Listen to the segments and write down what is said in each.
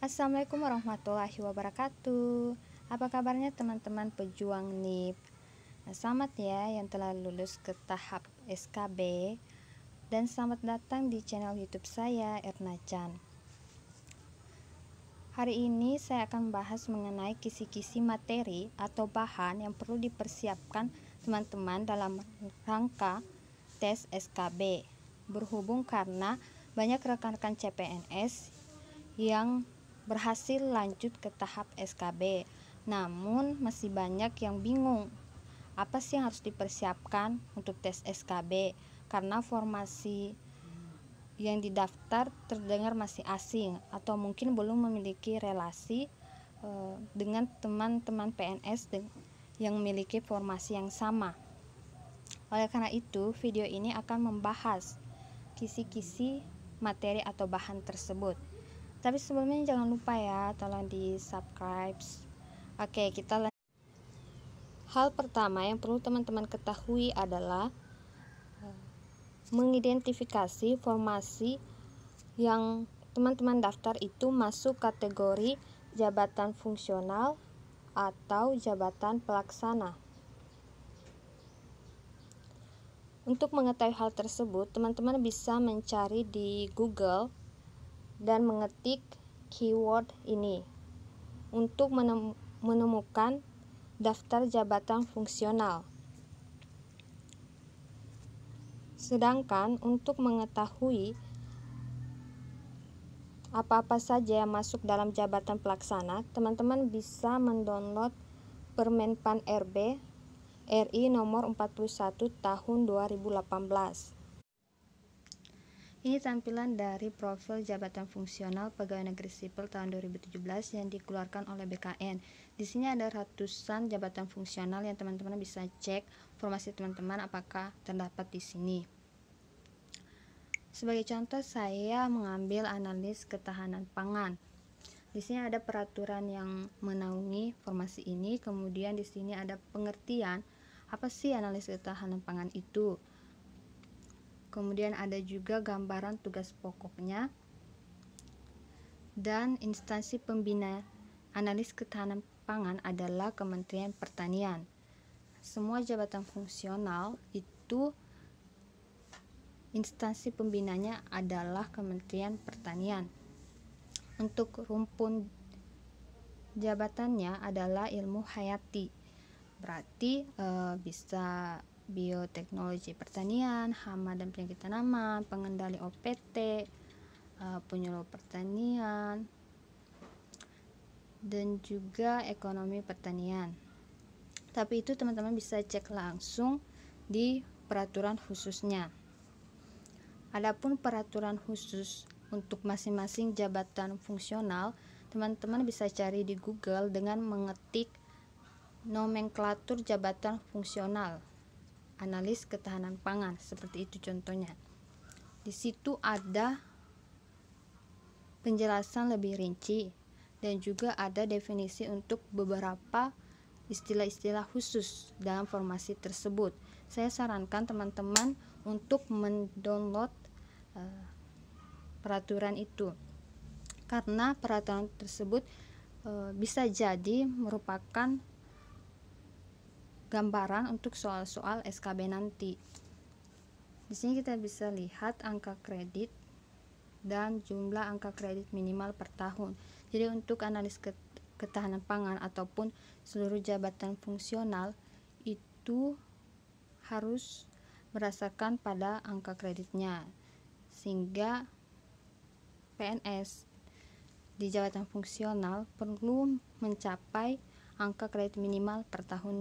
Assalamualaikum warahmatullahi wabarakatuh. Apa kabarnya teman-teman pejuang NIP? Selamat ya yang telah lulus ke tahap SKB, dan selamat datang di channel YouTube saya, Erna Chan. Hari ini saya akan membahas mengenai kisi-kisi materi atau bahan yang perlu dipersiapkan teman-teman dalam rangka tes SKB. Berhubung karena banyak rekan-rekan CPNS yang berhasil lanjut ke tahap SKB, namun masih banyak yang bingung apa sih yang harus dipersiapkan untuk tes SKB, karena formasi yang didaftar terdengar masih asing atau mungkin belum memiliki relasi dengan teman-teman PNS yang memiliki formasi yang sama. Oleh karena itu, video ini akan membahas kisi-kisi materi atau bahan tersebut. Tapi sebelumnya jangan lupa ya, tolong di subscribe. Oke, kita lanjut. Hal pertama yang perlu teman-teman ketahui adalah mengidentifikasi formasi yang teman-teman daftar itu masuk kategori jabatan fungsional atau jabatan pelaksana. Untuk mengetahui hal tersebut, teman-teman bisa mencari di Google dan mengetik keyword ini untuk menemukan daftar jabatan fungsional. Sedangkan untuk mengetahui apa-apa saja yang masuk dalam jabatan pelaksana, teman-teman bisa mendownload Permenpan RB RI nomor 41 tahun 2018. Ini tampilan dari profil jabatan fungsional pegawai negeri sipil tahun 2017 yang dikeluarkan oleh BKN. Di sini ada ratusan jabatan fungsional yang teman-teman bisa cek formasi teman-teman apakah terdapat di sini. Sebagai contoh, saya mengambil analis ketahanan pangan. Di sini ada peraturan yang menaungi formasi ini, kemudian di sini ada pengertian apa sih analis ketahanan pangan itu. Kemudian ada juga gambaran tugas pokoknya dan instansi pembina analis ketahanan pangan adalah Kementerian Pertanian. Semua jabatan fungsional itu instansi pembinanya adalah Kementerian Pertanian. Untuk rumpun jabatannya adalah ilmu hayati, berarti bisa bioteknologi pertanian, hama dan penyakit tanaman, pengendali OPT, penyuluh pertanian, dan juga ekonomi pertanian. Tapi itu teman-teman bisa cek langsung di peraturan khususnya. Adapun peraturan khusus untuk masing-masing jabatan fungsional, teman-teman bisa cari di Google dengan mengetik nomenklatur jabatan fungsional analis ketahanan pangan, seperti itu contohnya. Di situ ada penjelasan lebih rinci dan juga ada definisi untuk beberapa istilah-istilah khusus dalam formasi tersebut. Saya sarankan teman-teman untuk mendownload peraturan itu, karena peraturan tersebut bisa jadi merupakan gambaran untuk soal-soal SKB nanti. Di sini kita bisa lihat angka kredit dan jumlah angka kredit minimal per tahun. Jadi untuk analis ketahanan pangan ataupun seluruh jabatan fungsional itu harus berdasarkan pada angka kreditnya, sehingga PNS di jabatan fungsional perlu mencapai angka kredit minimal per tahun.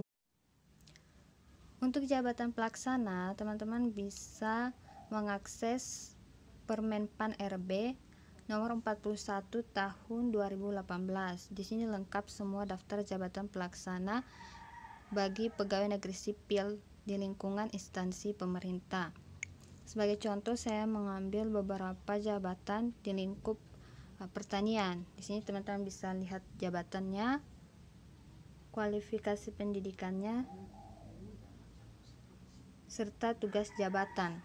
Untuk jabatan pelaksana, teman-teman bisa mengakses Permenpan RB nomor 41 tahun 2018. Di sini lengkap semua daftar jabatan pelaksana bagi pegawai negeri sipil di lingkungan instansi pemerintah. Sebagai contoh, saya mengambil beberapa jabatan di lingkup pertanian. Di sini teman-teman bisa lihat jabatannya, kualifikasi pendidikannya, serta tugas jabatan.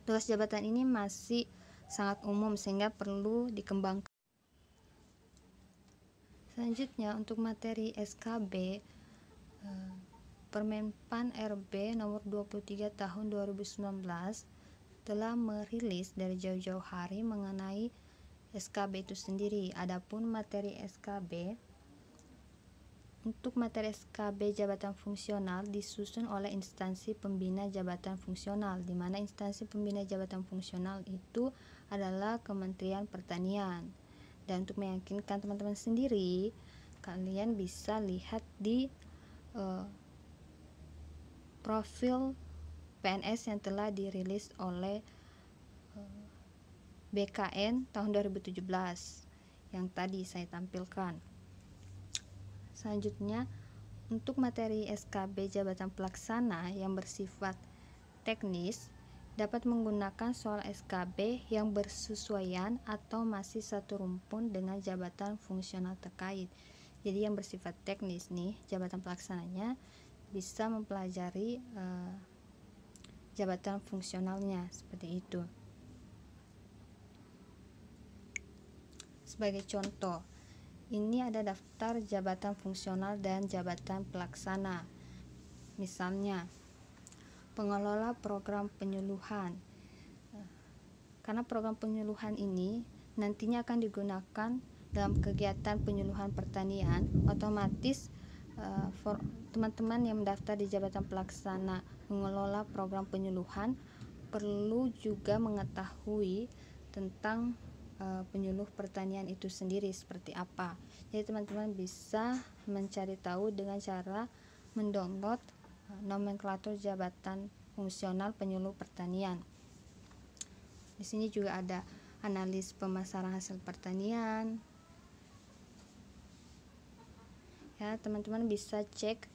Tugas jabatan ini masih sangat umum sehingga perlu dikembangkan. Selanjutnya untuk materi SKB, Permenpan RB nomor 23 tahun 2019 telah merilis dari jauh-jauh hari mengenai SKB itu sendiri. Adapun materi SKB, untuk materi SKB jabatan fungsional disusun oleh instansi pembina jabatan fungsional, di mana instansi pembina jabatan fungsional itu adalah Kementerian Pertanian. Dan untuk meyakinkan teman-teman sendiri, kalian bisa lihat di profil PNS yang telah dirilis oleh BKN tahun 2017 yang tadi saya tampilkan. Selanjutnya, untuk materi SKB jabatan pelaksana yang bersifat teknis dapat menggunakan soal SKB yang bersesuaian atau masih satu rumpun dengan jabatan fungsional terkait. Jadi yang bersifat teknis nih, jabatan pelaksananya bisa mempelajari jabatan fungsionalnya seperti itu. Sebagai contoh, ini ada daftar jabatan fungsional dan jabatan pelaksana. Misalnya, pengelola program penyuluhan. Karena program penyuluhan ini nantinya akan digunakan dalam kegiatan penyuluhan pertanian, otomatis teman-teman yang mendaftar di jabatan pelaksana mengelola program penyuluhan perlu juga mengetahui tentang penyuluh pertanian itu sendiri seperti apa. Jadi teman-teman bisa mencari tahu dengan cara mendownload nomenklatur jabatan fungsional penyuluh pertanian. Di sini juga ada analis pemasaran hasil pertanian. Ya, teman-teman bisa cek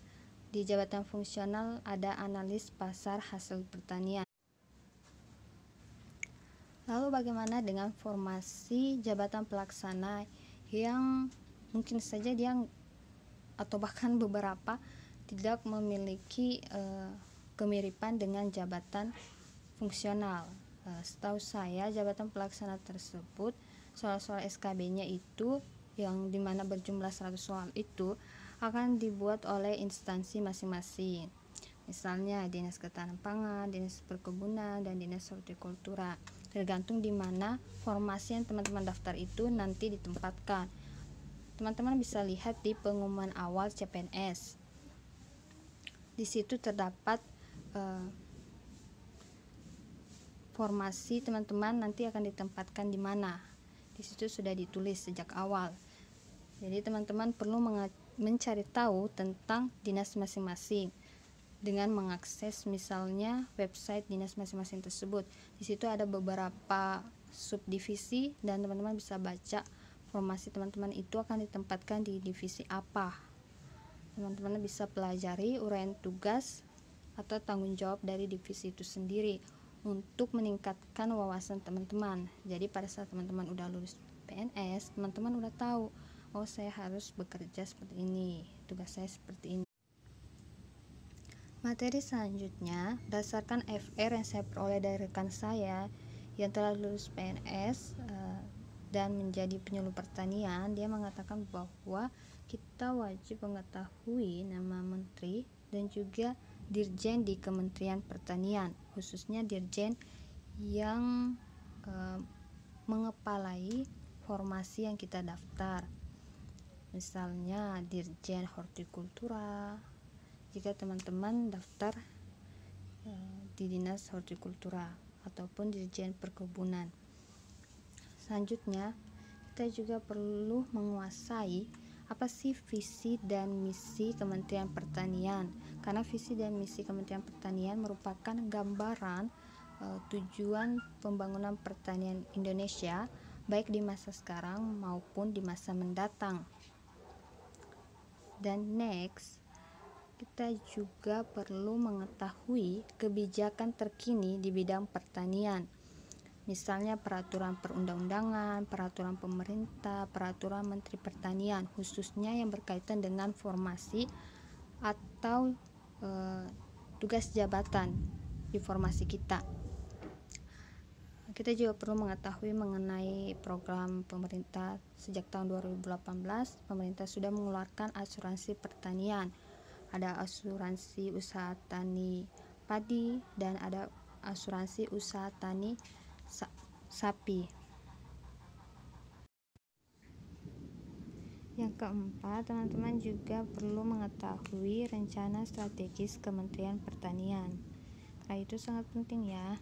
di jabatan fungsional ada analis pasar hasil pertanian. Lalu bagaimana dengan formasi jabatan pelaksana yang mungkin saja dia atau bahkan beberapa tidak memiliki kemiripan dengan jabatan fungsional. Setahu saya jabatan pelaksana tersebut soal-soal SKB-nya itu yang dimana berjumlah 100 soal itu akan dibuat oleh instansi masing-masing. Misalnya Dinas Ketahanan Pangan, Dinas Perkebunan, dan Dinas Hortikultura. Tergantung di mana formasi yang teman-teman daftar itu nanti ditempatkan. Teman-teman bisa lihat di pengumuman awal CPNS. Di situ terdapat formasi teman-teman nanti akan ditempatkan di mana. Di situ sudah ditulis sejak awal. Jadi teman-teman perlu mencari tahu tentang dinas masing-masing dengan mengakses misalnya website dinas masing-masing tersebut. Di situ ada beberapa subdivisi dan teman-teman bisa baca formasi teman-teman itu akan ditempatkan di divisi apa. Teman-teman bisa pelajari uraian tugas atau tanggung jawab dari divisi itu sendiri untuk meningkatkan wawasan teman-teman. Jadi pada saat teman-teman udah lulus PNS, teman-teman udah tahu, oh saya harus bekerja seperti ini, tugas saya seperti ini. Materi selanjutnya, berdasarkan FR yang saya peroleh dari rekan saya yang telah lulus PNS dan menjadi penyuluh pertanian, dia mengatakan bahwa kita wajib mengetahui nama menteri dan juga dirjen di Kementerian Pertanian, khususnya dirjen yang mengepalai formasi yang kita daftar. Misalnya dirjen hortikultura, jika teman-teman daftar di Dinas Hortikultura ataupun dirjen perkebunan. Selanjutnya, kita juga perlu menguasai apa sih visi dan misi Kementerian Pertanian, karena visi dan misi Kementerian Pertanian merupakan gambaran tujuan pembangunan pertanian Indonesia baik di masa sekarang maupun di masa mendatang. Dan next, kita juga perlu mengetahui kebijakan terkini di bidang pertanian. Misalnya peraturan perundang-undangan, peraturan pemerintah, peraturan Menteri Pertanian, khususnya yang berkaitan dengan formasi atau tugas jabatan di formasi kita. Kita juga perlu mengetahui mengenai program pemerintah. Sejak tahun 2018, pemerintah sudah mengeluarkan asuransi pertanian. Ada asuransi usaha tani padi dan ada asuransi usaha tani sapi. Yang keempat, teman-teman juga perlu mengetahui rencana strategis Kementerian Pertanian. Nah, itu sangat penting ya.